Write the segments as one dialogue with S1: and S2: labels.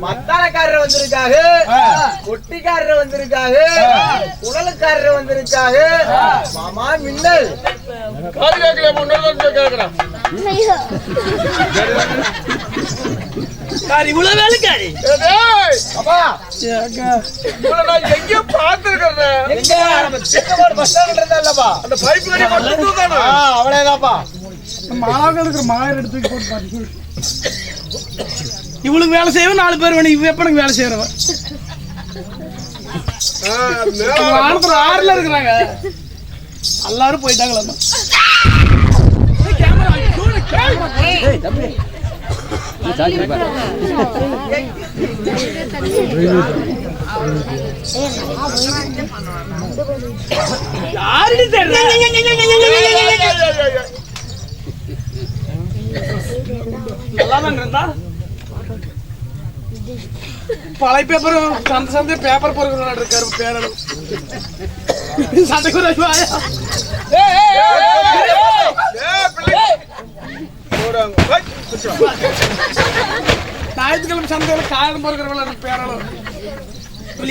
S1: மத்தாளக்காரர் வந்திருக்காங்க, கொட்டிக்காரர் வந்திருக்காங்க, குழலுக்காரர் வந்திருக்காங்க. மாமா மின்னல்
S2: இவ்வளவு வேலைக்காரி
S1: எங்க பாத்துருக்கேன். பஸ் ஸ்டாண்ட் இருந்தா அந்த பைப் அவ்வளவுதான்ப்பா.
S2: இவளுக்கு வேலை செய்வோம் 4 பேர் வேணும். இவ எப்ப வேலை செய்யறவன் 6ல இருக்கிறாங்க. எல்லாரும் போயிட்டாங்களா? யாரு பழைய பேப்பர் சந்தை பேப்பர் பொறுக்கிறாரு இருக்காரு பேரணும் சண்டைக்கு ஞாயிற்றுக்கிழமை சந்தையில காயம் பொறுக்கிறவங்க பேரணும்.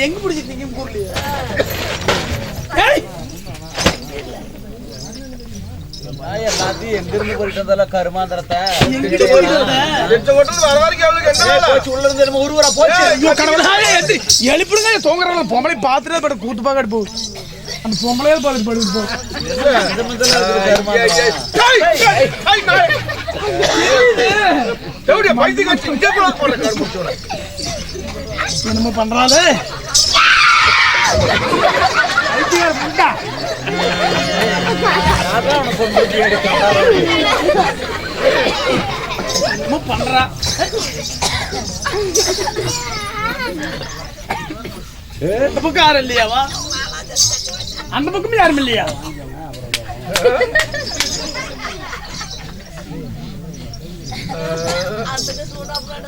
S2: எங்க பிடிச்சிருக்கீங்க கூறலையே?
S1: எல்லாத்தையும் எங்கிருந்து போயிட்டு வந்தால கருமாந்திரத்தை
S2: எழுப்பிடுங்க. தோங்குறாங்க பொம்பளை பாத்துட்டு கூத்து பாக்க போ. அந்த பொம்பளையே பாத்து படுத்து போ. என்னமோ பண்றாரு பண்றா. இந்த பக்கம் யாரும் இல்லையாவா? அந்த பக்கமும் யாரும் இல்லையா?